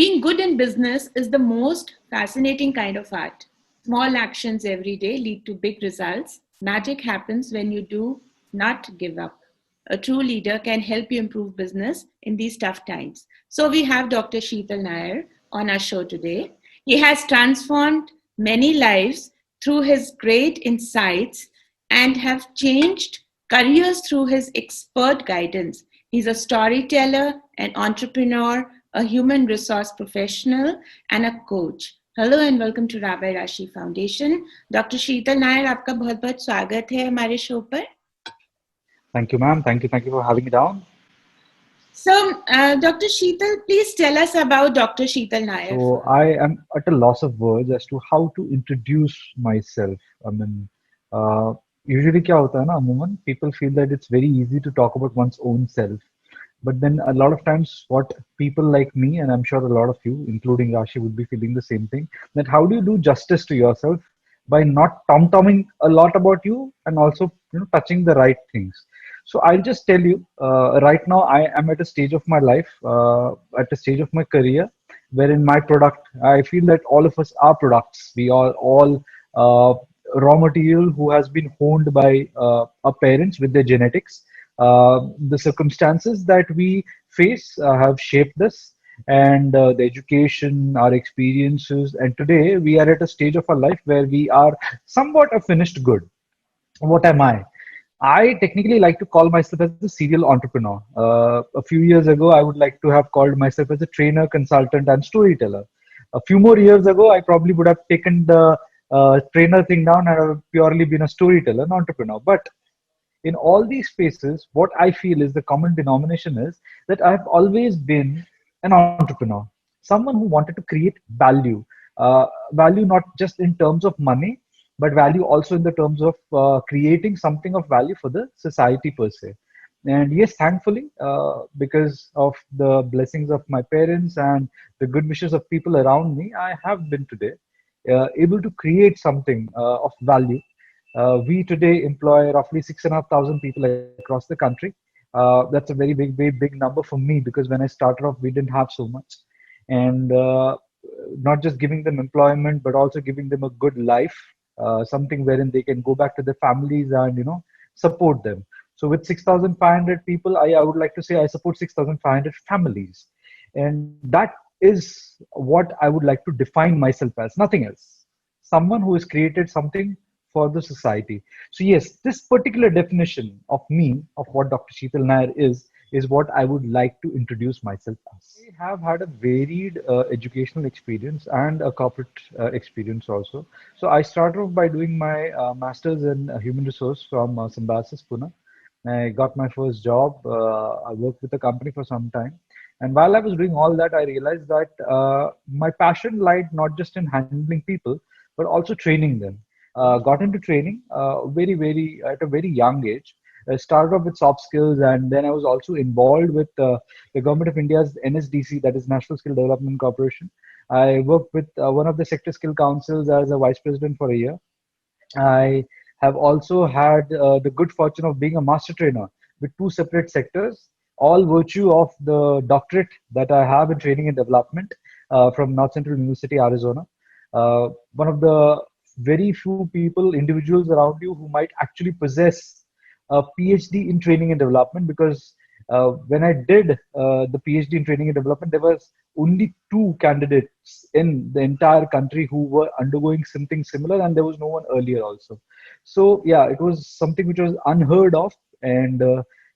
Being good in business is the most fascinating kind of art. Small actions every day lead to big results. Magic happens when you do not give up. A true leader can help you improve business in these tough times. So we have Dr. Sheetal Nair on our show today. He has transformed many lives through his great insights and have changed careers through his expert guidance. He's a storyteller, an entrepreneur, a human resource professional, and a coach. Hello and welcome to Raba Rashi Foundation. Doctor शीतल नायर, आपका बहुत बहुत स्वागत है हमारे show पर. Thank you, ma'am. Thank you for having me down. So, Dr. Sheetal, please tell us about Dr. Sheetal Nair. So I am at a loss of words as to how to introduce myself. I mean, usually क्या होता है ना, अमूमन people feel that it's very easy to talk about one's own self. But then a lot of times what people like me, and I'm sure a lot of you, including Rashi, would be feeling the same thing, that how do you do justice to yourself by not tom-tomming a lot about you and also touching the right things. So I'll just tell you, right now I am at a stage of my life, at a stage of my career, wherein my product, I feel that all of us are products. We are all raw material who has been honed by our parents with their genetics. The circumstances that we face have shaped us, and the education, our experiences, and today we are at a stage of our life where we are somewhat a finished good. What am I? I technically like to call myself as a serial entrepreneur. A few years ago, I would like to have called myself as a trainer, consultant, and storyteller. A few more years ago, I probably would have taken the trainer thing down and have purely been a storyteller, an entrepreneur. But in all these spaces, what I feel is the common denomination is that I've always been an entrepreneur, someone who wanted to create value, value not just in terms of money, but value also in the terms of creating something of value for the society per se. And yes, thankfully, because of the blessings of my parents and the good wishes of people around me, I have been today able to create something of value. We today employ roughly 6,500 people across the country. That's a very big number for me, because when I started off, we didn't have so much. And not just giving them employment, but also giving them a good life, something wherein they can go back to their families and support them. So with 6,500 people, I would like to say I support 6,500 families, and that is what I would like to define myself as, nothing else. Someone who has created something for the society. So yes, this particular definition of me, of what Dr. Sheetal Nair is what I would like to introduce myself as. I have had a varied educational experience and a corporate experience also. So I started off by doing my master's in human resource from Symbiosis, Pune. I got my first job. I worked with the company for some time. And while I was doing all that, I realized that my passion lied not just in handling people, but also training them. Got into training very at a very young age. I started off with soft skills, and then I was also involved with the Government of India's NSDC, that is National Skill Development Corporation. I worked with one of the sector skill councils as a vice president for a year. I have also had the good fortune of being a master trainer with two separate sectors, all virtue of the doctorate that I have in training and development from North Central University, Arizona. One of the very few people, individuals around you who might actually possess a PhD in training and development, because when I did the PhD in training and development, there was only two candidates in the entire country who were undergoing something similar, and there was no one earlier also. So yeah, it was something which was unheard of, and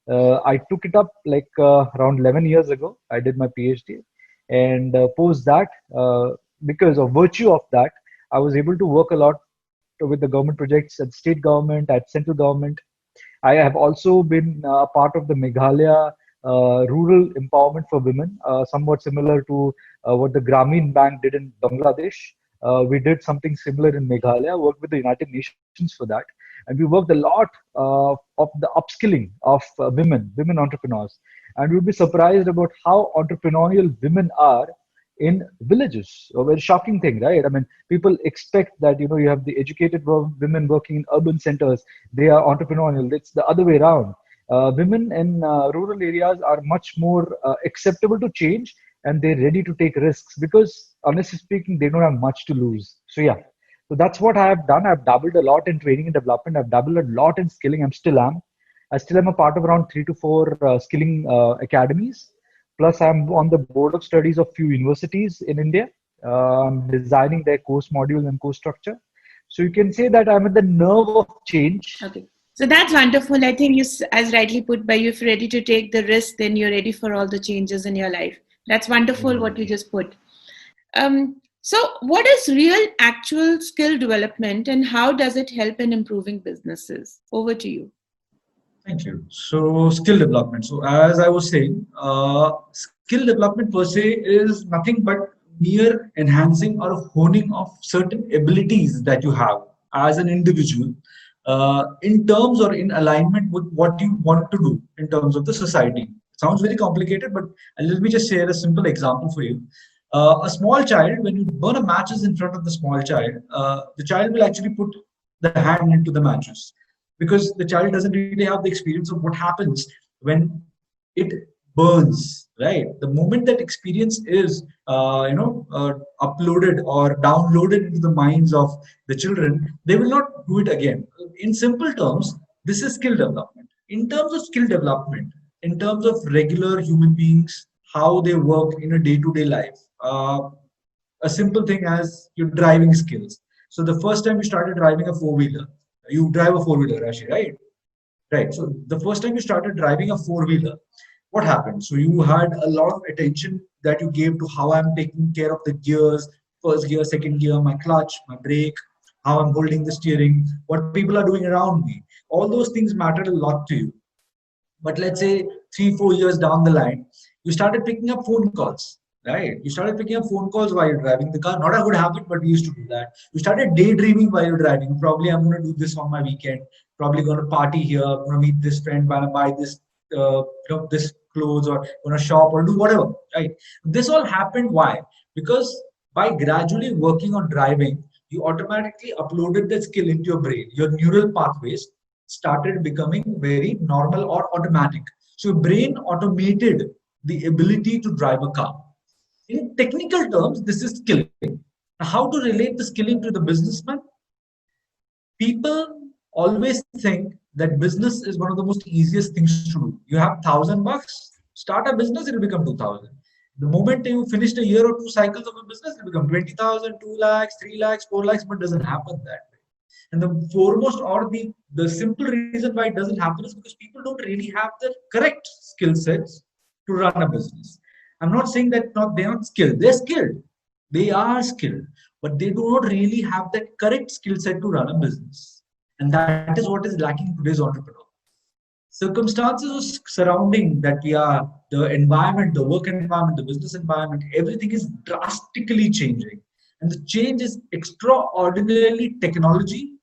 I took it up like around 11 years ago. I did my PhD, and post that, because of virtue of that, I was able to work a lot with the government projects at state government, at central government. I have also been a part of the Meghalaya Rural Empowerment for Women, somewhat similar to what the Grameen Bank did in Bangladesh. We did something similar in Meghalaya, worked with the United Nations for that. And we worked a lot of the upskilling of women entrepreneurs. And you'll be surprised about how entrepreneurial women are in villages. A very shocking thing, right? I mean, people expect that you have the educated women working in urban centers, they are entrepreneurial. It's the other way around. Women in rural areas are much more acceptable to change, and they're ready to take risks because honestly speaking, they don't have much to lose. So yeah, so that's what I have done. I've dabbled a lot in training and development. I've dabbled a lot in skilling. I still am a part of around 3 to 4 skilling academies. Plus, I'm on the board of studies of few universities in India. I'm designing their course modules and course structure. So you can say that I'm at the nerve of change. Okay. So that's wonderful. I think you, as rightly put by you, if you're ready to take the risk, then you're ready for all the changes in your life. That's wonderful what you just put. So what is real actual skill development and how does it help in improving businesses? Over to you. Thank you. So skill development. So as I was saying, skill development per se is nothing but mere enhancing or honing of certain abilities that you have as an individual in terms or in alignment with what you want to do in terms of the society. Sounds very complicated, but let me just share a simple example for you. A small child, when you burn a matches in front of the child will actually put the hand into the matches because the child doesn't really have the experience of what happens when it burns, right? The moment that experience is uploaded or downloaded into the minds of the children, they will not do it again. In simple terms, this is skill development. In terms of skill development, in terms of regular human beings, how they work in a day-to-day life, a simple thing as your driving skills. So the first time you started driving a four-wheeler, you drive a four-wheeler, Rashi, right? Right. So the first time you started driving a four-wheeler, what happened? So you had a lot of attention that you gave to how I'm taking care of the gears, first gear, second gear, my clutch, my brake, how I'm holding the steering, what people are doing around me. All those things mattered a lot to you. But let's say 3-4 years down the line, you started picking up phone calls, right? You started picking up phone calls while you're driving the car. Not a good habit, but we used to do that. You started daydreaming while you're driving. Probably I'm going to do this on my weekend. Probably going to party here. I'm going to meet this friend. Going to buy this, this clothes, or going to shop or do whatever, right? This all happened. Why? Because by gradually working on driving, you automatically uploaded the skill into your brain. Your neural pathways started becoming very normal or automatic. So your brain automated the ability to drive a car. In technical terms, this is skilling. Now, how to relate the skilling to the businessman? People always think that business is one of the most easiest things to do. You have $1,000, start a business, it will become 2,000. The moment you finished a year or two cycles of a business, it will become 20,000, 2 lakhs, 3 lakhs, 4 lakhs, but it doesn't happen that way. And the foremost or the simple reason why it doesn't happen is because people don't really have the correct skill sets to run a business. I'm not saying that they're not skilled. They're skilled. They are skilled, but they do not really have that correct skill set to run a business. And that is what is lacking in today's entrepreneur. Circumstances surrounding that we are, the environment, the work environment, the business environment, everything is drastically changing. And the change is extraordinarily technology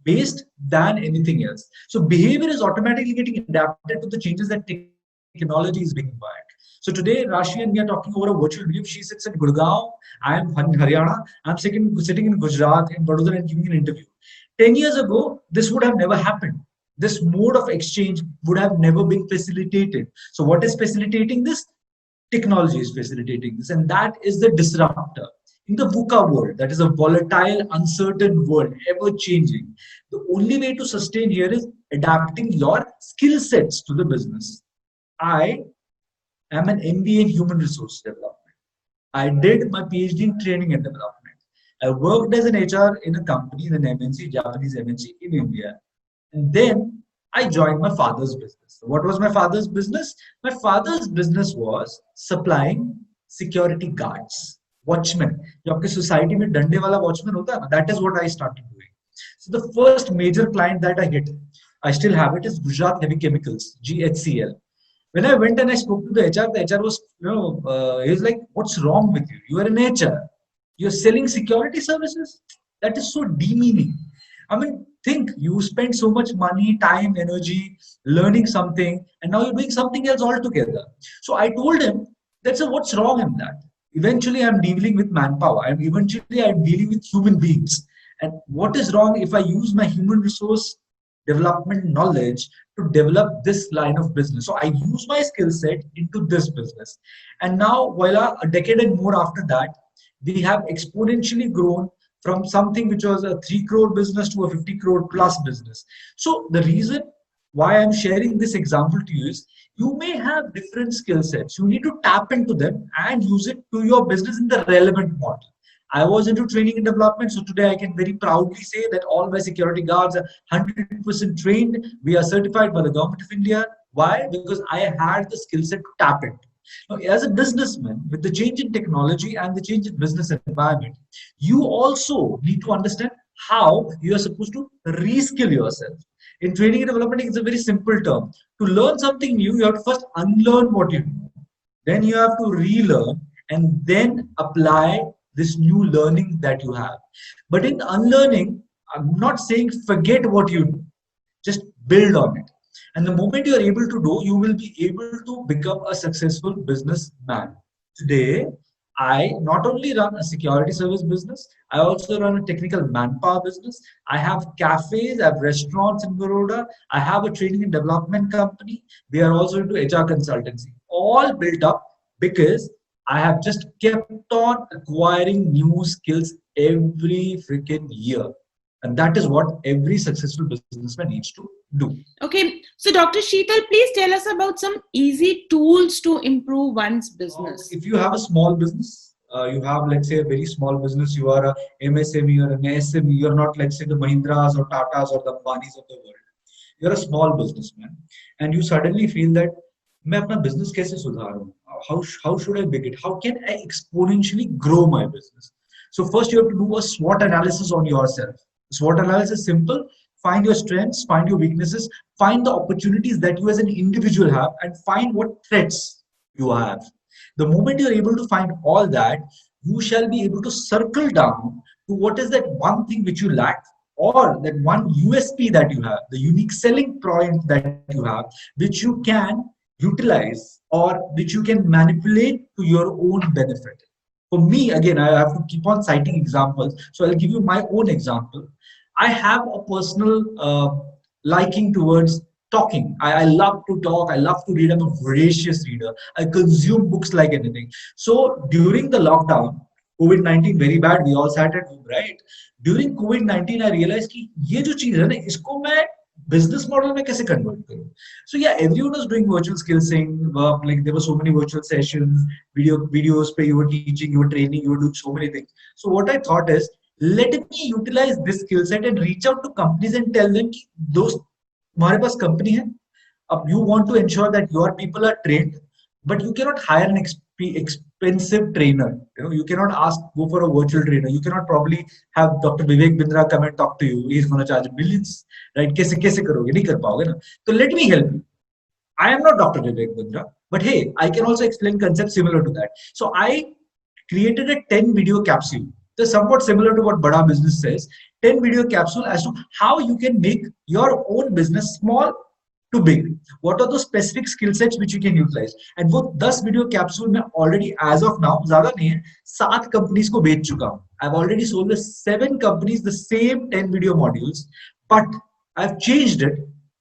based than anything else. So behavior is automatically getting adapted to the changes that technology is bringing back. So today, Rashi and me are talking over a virtual video. She sits in Gurgaon. I am in Haryana. I'm sitting in Gujarat, in Vadodara, and giving an interview. 10 years ago, this would have never happened. This mode of exchange would have never been facilitated. So what is facilitating this? Technology is facilitating this. And that is the disruptor. In the VUCA world, that is a volatile, uncertain world, ever changing, the only way to sustain here is adapting your skill sets to the business. I am an MBA in human resource development. I did my PhD in training and development. I worked as an HR in a company, in an MNC, Japanese MNC in India. And then I joined my father's business. So what was my father's business? My father's business was supplying security guards. Watchman, जो आपके society में डंडे वाला watchman होता है ना, that is what I started doing. So the first major client that I hit, I still have it, is Gujarat Heavy Chemicals, GHCL. When I went and I spoke to the HR was, he was like, "What's wrong with you? You are an HR. You're selling security services? That is so demeaning." I mean, think you spend so much money, time, energy, learning something, and now you're doing something else altogether. So I told him, what's wrong in that? Eventually, I'm dealing with manpower. I'm dealing with human beings. And what is wrong if I use my human resource development knowledge to develop this line of business. So I use my skill set into this business. And now, while a decade and more after that, we have exponentially grown from something which was a 3 crore business to a 50 crore plus business. So the reason why I'm sharing this example to you is you may have different skill sets. You need to tap into them and use it to your business in the relevant model. I was into training and development, so today I can very proudly say that all my security guards are 100% trained. We are certified by the government of India. Why? Because I had the skill set to tap into. Now, as a businessman, with the change in technology and the change in business environment, you also need to understand how you are supposed to reskill yourself. In training and development, it's a very simple term. To learn something new, you have to first unlearn what you know. Then you have to relearn and then apply this new learning that you have. But in unlearning, I'm not saying forget what you do, just build on it. And the moment you are able to do, you will be able to become a successful businessman. Today, I not only run a security service business, I also run a technical manpower business. I have cafes, I have restaurants in Baroda, I have a training and development company. We are also into HR consultancy, all built up because I have just kept on acquiring new skills every freaking year. And that is what every successful businessman needs to do. Okay, so Dr. Sheetal, please tell us about some easy tools to improve one's business. If you have a small business, you have, let's say, a very small business, you are a MSME or an SME, you're not, let's say, the Mahindras or Tatas or the Ambanis of the world. You're a small businessman and you suddenly feel that, मैं अपना business कैसे सुधारूं? How should I begin? How can I exponentially grow my business? So first you have to do a SWOT analysis on yourself. SWOT analysis is simple. Find your strengths, find your weaknesses, find the opportunities that you as an individual have, and find what threats you have. The moment you're able to find all that, you shall be able to circle down to what is that one thing which you lack, or that one USP that you have, the unique selling point that you have, which you can utilize or which you can manipulate to your own benefit. For me, again, I have to keep on citing examples. So I'll give you my own example. I have a personal liking towards talking. I love to talk. I love to read. I'm a voracious reader. I consume books like anything. So during the lockdown, COVID-19 very bad. We all sat at home, right? During COVID-19, I realized कि ये जो चीज है ना, इसको मैं business model में कैसे convert करूँ? So yeah, everyone was doing virtual skillsing. Like there were so many virtual sessions, videos where you were teaching, you were training, you were doing so many things. So what I thought is, let me utilize this skill set and reach out to companies and tell them कि दोस्त तुम्हारे पास company है. You want to ensure that your people are trained, but you cannot hire an expensive trainer. You cannot go for a virtual trainer. You cannot probably have Dr. Vivek Bindra come and talk to you. He's going to charge millions, right? कैसे करोगे? नहीं कर पाओगे ना. So let me help you. I am not Dr. Vivek Bindra, but hey, I can also explain concepts similar to that. So I created a 10 video capsule. So somewhat similar to what Bada Business says. 10 video capsule as to how you can make your own business small to big. What are those specific skill sets which you can utilize? And वो 10 video capsule में already as of now ज़्यादा नहीं है, 7 companies को बेच चुका हूँ. I've already sold the 7 companies the same 10 video modules, but I've changed it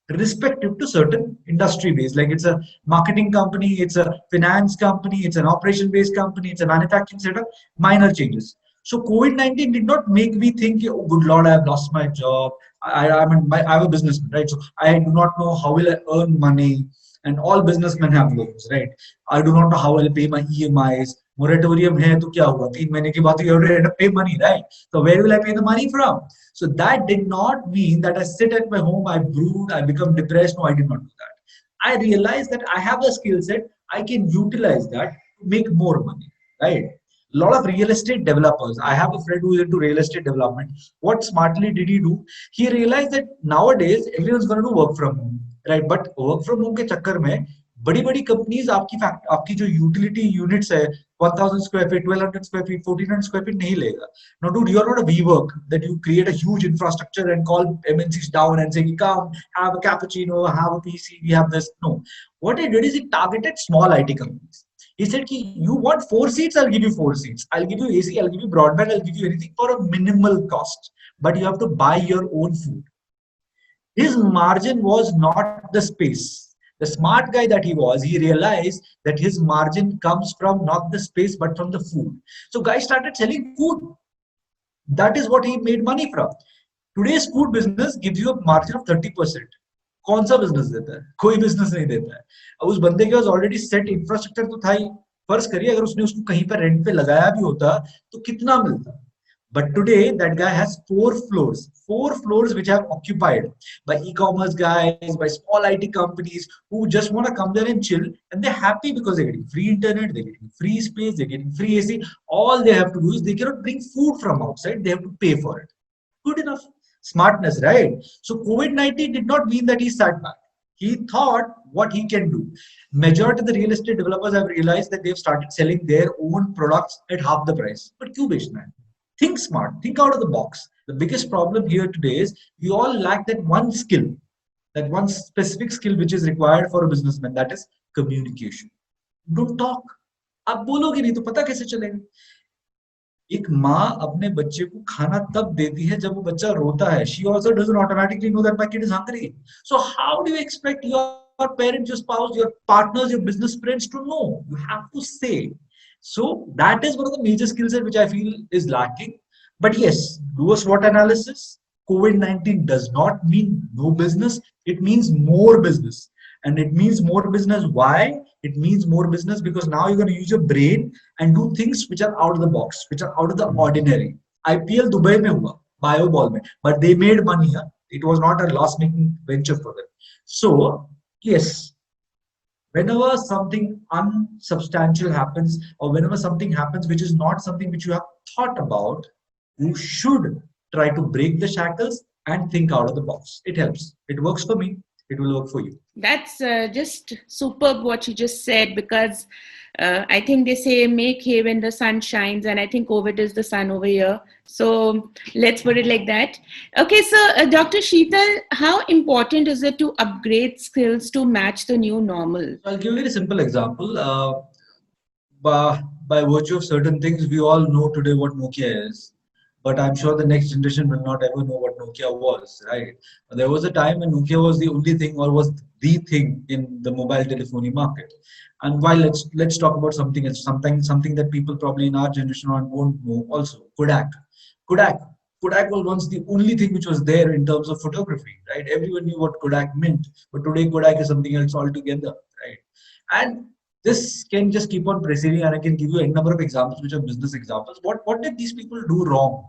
respective to certain industry base. Like it's a marketing company, it's a finance company, it's an operation based company, it's a manufacturing setup. Minor changes. So COVID-19 did not make me think, oh good Lord, I have lost my job. I'm a businessman, right? So I do not know how will I earn money, and all businessmen have loans, right? I do not know how I'll pay my EMIs. Moratorium hai to kya hua? 3 mahine ke baad you have to pay money, right? So where will I pay the money from? So that did not mean that I sit at my home, I brood, I become depressed. No, I did not do that. I realized that I have a skill set. I can utilize that to make more money, right? A lot of real estate developers. I have a friend who is into real estate development. What smartly did he do? He realized that nowadays everyone's going to do work from home, right? But work from home के चक्कर में बड़ी companies आपकी जो utility units है 1000 square feet, 1200 square feet, 1400 square feet नहीं लेगा. No, dude, you're not a WeWork that you create a huge infrastructure and call MNCs down and say, come, have a cappuccino, have a PC, we have this. No. What he did is he targeted small IT companies. He said, you want 4 seats, I'll give you 4 seats. I'll give you AC, I'll give you broadband, I'll give you anything for a minimal cost. But you have to buy your own food. His margin was not the space. The smart guy that he was, he realized that his margin comes from not the space but from the food. So guys started selling food. That is what he made money from. Today's food business gives you a margin of 30%. कौन सा business देता है? कोई business नहीं देता है. अब उस बंदे के पास ऑलरेडी सेट इंफ्रास्ट्रक्चर तो था ही. फर्ज करिए अगर उसने उसको कहीं पर रेंट पे लगाया भी होता तो कितना मिलता. But today that guy has four floors which have occupied by e-commerce guys, by small IT companies who just want to come there and chill, and they're happy because they're getting free internet, they're getting free space, they're getting free AC. All they have to do is they cannot bring food from outside; they have to pay for it. Good enough. Smartness, right? So COVID-19 did not mean that he sat back. He thought what he can do. Majority of the real estate developers have realized that they've started selling their own products at half the price. But क्यों बेचना है? Think smart, think out of the box. The biggest problem here today is we all lack that one skill, that one specific skill which is required for a businessman, that is communication. Don't talk. आप बोलोगे नहीं तो पता कैसे चलेगा? एक माँ अपने बच्चे को खाना तब देती है जब वो बच्चा रोता है. She also doesn't automatically know that my kid is hungry. So how do you expect your parents, your spouse, your partners, your business friends to know? You have to say. So that is one of the major skills which I feel is lacking. But yes, do a SWOT analysis. COVID-19 does not mean no business. It means more business. And it means more business. Why? It means more business because now you're going to use your brain and do things which are out of the box, which are out of the ordinary. IPL Dubai mein hua, BioBall mein, but they made money. Huh? It was not a loss-making venture for them. So yes, whenever something unsubstantial happens, or whenever something happens which is not something which you have thought about, you should try to break the shackles and think out of the box. It helps. It works for me. It will work for you. That's just superb what you just said, because I think they say make hay when the sun shines, and I think COVID is the sun over here. So let's put it like that. Okay, so Dr. Sheetal, how important is it to upgrade skills to match the new normal? I'll give you a simple example. By virtue of certain things, we all know today what Nokia is. But I'm sure the next generation will not ever know what Nokia was, right? There was a time when Nokia was the only thing, or was the thing in the mobile telephony market. And while let's talk about something else, something that people probably in our generation won't know also. Kodak. Kodak was once the only thing which was there in terms of photography, right? Everyone knew what Kodak meant, but today Kodak is something else altogether, right? And this can just keep on proceeding, and I can give you a number of examples which are business examples. What did these people do wrong?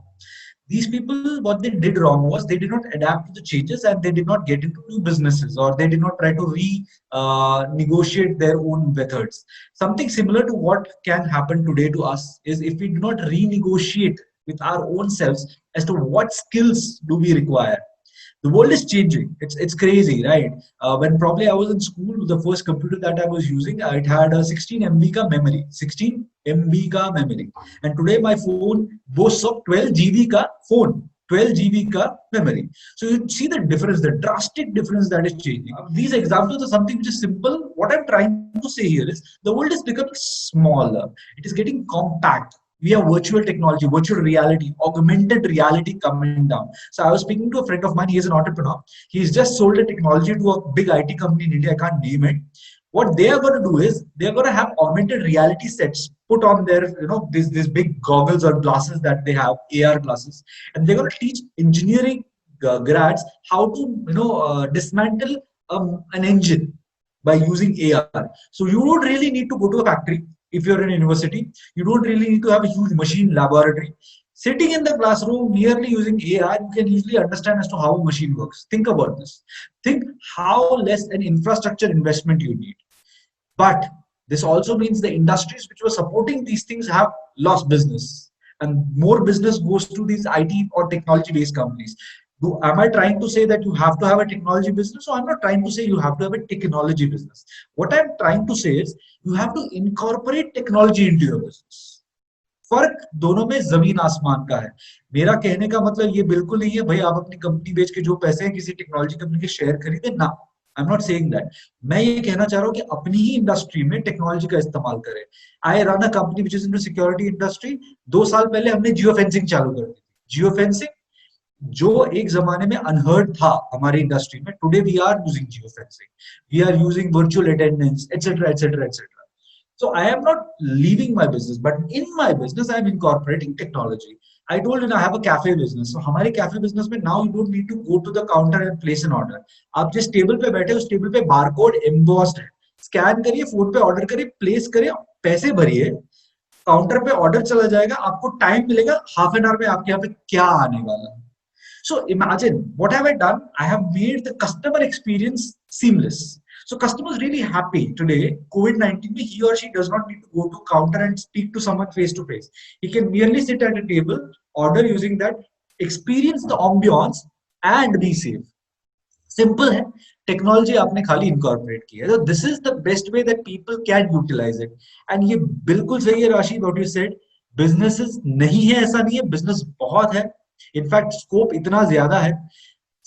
These people, what they did wrong was they did not adapt to the changes, and they did not get into new businesses, or they did not try to negotiate their own methods. Something similar to what can happen today to us is if we do not renegotiate with our own selves as to what skills do we require. The world is changing. It's crazy, right? When probably I was in school, the first computer that I was using, it had a 16 MB ka memory. 16 MB ka memory. And today my phone boasts of 12 GB ka phone. 12 GB ka memory. So you see the difference, the drastic difference that is changing. These examples are something which is simple. What I'm trying to say here is the world is becoming smaller. It is getting compact. We have virtual technology, virtual reality, augmented reality coming down. So I was speaking to a friend of mine. He is an entrepreneur. He's just sold a technology to a big IT company in India. I can't name it. What they are going to do is they're going to have augmented reality sets put on their, these big goggles or glasses that they have, AR glasses, and they're going to teach engineering grads how to, dismantle an engine by using AR. So you don't really need to go to a factory. If you're in a university, you don't really need to have a huge machine laboratory. Sitting in the classroom, merely using AR, you can easily understand as to how a machine works. Think about this. Think how less an infrastructure investment you need. But this also means the industries which were supporting these things have lost business. And more business goes to these IT or technology-based companies. Am I trying to say that you have to have a technology business? So I'm not trying to say you have to have a technology business. What I'm trying to say is you have to incorporate technology into your business. फर्क दोनों में जमीन आसमान का है. मेरा कहने का मतलब ये बिल्कुल नहीं है भाई आप अपनी कंपनी बेच के जो पैसे हैं किसी टेक्नोलॉजी कंपनी के शेयर खरीदे ना. I am not saying that. मैं ये कहना चाह रहा हूँ कि अपनी ही इंडस्ट्री में टेक्नोलॉजी का इस्तेमाल करें. I run a company which is into security industry. 2 साल पहले हमने जियो फेंसिंग चालू कर दी. जियो फेंसिंग जो एक जमाने में अनहर्ड था हमारी इंडस्ट्री में, today we are using geo fencing, we are using virtual attendance, etcetera etcetera etcetera. So I am not leaving my business, but in my business I am incorporating technology. I told you I have a cafe business. So हमारे cafe business में now you don't need to go to the counter and place an order. आप जिस table पे बैठे उस table पे barcode embossed है, scan करिए, फोन पे ऑर्डर करिए, प्लेस करिए, पैसे भरिए, काउंटर पे ऑर्डर चला जाएगा, आपको टाइम मिलेगा, हाफ एन आवर में आपके यहाँ पे क्या आने वाला है. So imagine what have I done? I have made the customer experience seamless. So customers really happy today. COVID-19, he or she does not need to go to counter and speak to someone face to face. He can merely sit at a table, order using that, experience the ambience and be safe. Simple है. Technology आपने खाली incorporate की है. So this is the best way that people can utilize it. And ये बिल्कुल सही है राशि, what you said. Businesses नहीं है ऐसा नहीं है, business बहुत है. इनफैक्ट स्कोप इतना ज्यादा है.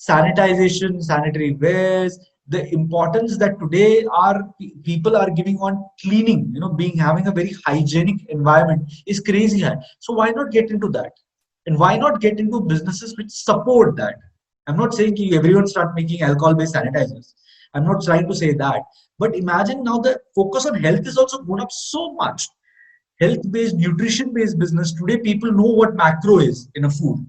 Sanitization, sanitary wares, the importance that today our people are giving on cleaning, having a very hygienic environment is crazy high. So why not get into that? And why not get into businesses which support that? I'm not saying everyone start making alcohol-based sanitizers. I'm not trying to say that. But imagine now the focus on health is also gone up so much. Health-based, nutrition-based business. Today people know what macro is in a food.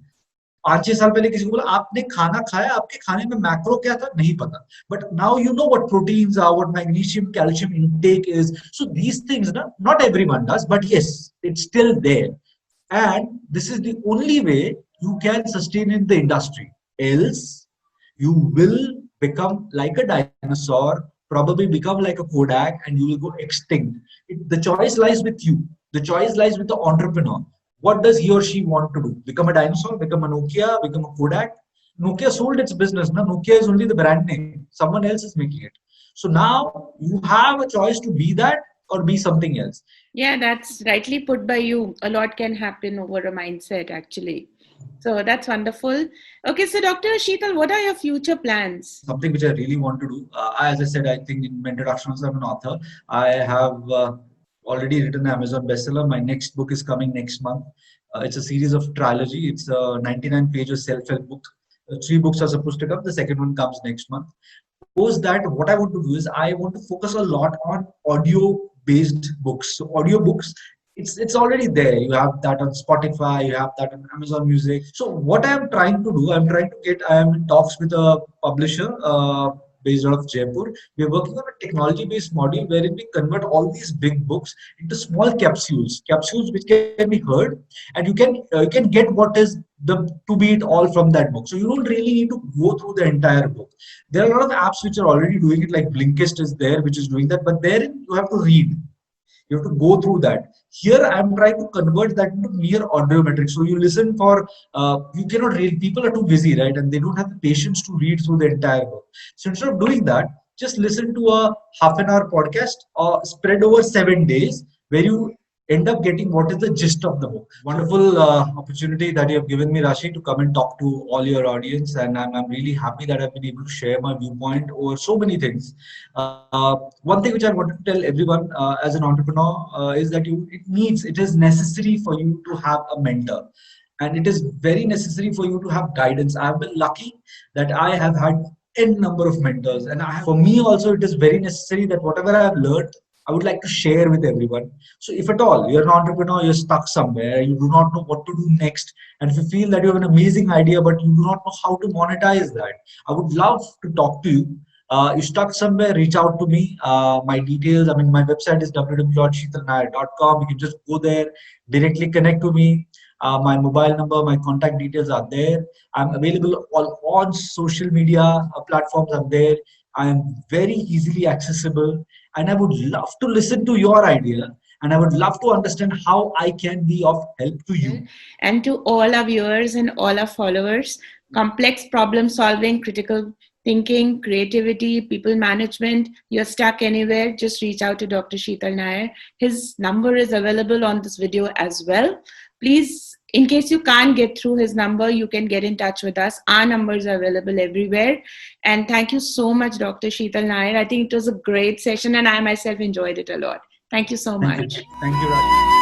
5-6 साल पहले किसी को बोला आपने खाना खाया, आपके खाने में मैक्रो क्या था नहीं पता, but now you know what proteins are, what magnesium calcium intake is. So these things not everyone does, but yes it's still there, and this is the only way you can sustain in the industry. Else you will become like a dinosaur, probably become like a Kodak, and you will go extinct. The choice lies with you. The choice lies with the entrepreneur. What does he or she want to do? Become a dinosaur, become a Nokia, become a Kodak? Nokia sold its business. Now Nokia is only the brand name. Someone else is making it. So now you have a choice to be that or be something else. Yeah, that's rightly put by you. A lot can happen over a mindset, actually. So that's wonderful. Okay, so Dr. Sheetal, what are your future plans? Something which I really want to do. As I said, I think in my introduction also, I'm an author. I have already written an Amazon bestseller. My next book is coming next month. It's a series of trilogy. It's a 99-page self-help book. 3 books are supposed to come. The second one comes next month. Post that, what I want to do is I want to focus a lot on audio-based books. So audiobooks, it's already there. You have that on Spotify, you have that on Amazon Music. So what I am trying to do, I am in talks with a publisher based out of Jaipur. We are working on a technology-based model wherein we convert all these big books into small capsules which can be heard, and you can get what is the to be it all from that book. So you don't really need to go through the entire book. There are a lot of apps which are already doing it, like Blinkist is there, which is doing that, but there you have to read. You have to go through that. Here, I'm trying to convert that into mere audiometrics. So you listen for, you cannot read. People are too busy, right? And they don't have the patience to read through the entire book. So instead of doing that, just listen to a half-an-hour podcast spread over 7 days, where you end up getting what is the gist of the book. Wonderful opportunity that you have given me, Rashi, to come and talk to all your audience, and I'm really happy that I've been able to share my viewpoint over so many things. One thing which I wanted to tell everyone as an entrepreneur is that it is necessary for you to have a mentor, and it is very necessary for you to have guidance. I have been lucky that I have had n number of mentors, and for me also it is very necessary that whatever I have learned, I would like to share with everyone. So if at all you're an entrepreneur, you're stuck somewhere, you do not know what to do next, and if you feel that you have an amazing idea but you do not know how to monetize that, I would love to talk to you. You're stuck somewhere, reach out to me. My details, my website is www.sheetalnair.com. You can just go there, directly connect to me. My mobile number, my contact details are there. I'm available on social media platforms. I'm there. I am very easily accessible, and I would love to listen to your idea, and I would love to understand how I can be of help to you. And to all our viewers and all our followers, complex problem solving, critical thinking, creativity, people management, you're stuck anywhere, just reach out to Dr. Sheetal Nair. His number is available on this video as well. Please, in case you can't get through his number, you can get in touch with us. Our numbers are available everywhere. And thank you so much, Dr. Sheetal Nair. I think it was a great session, and I myself enjoyed it a lot. Thank you so much. Thank you, Raji.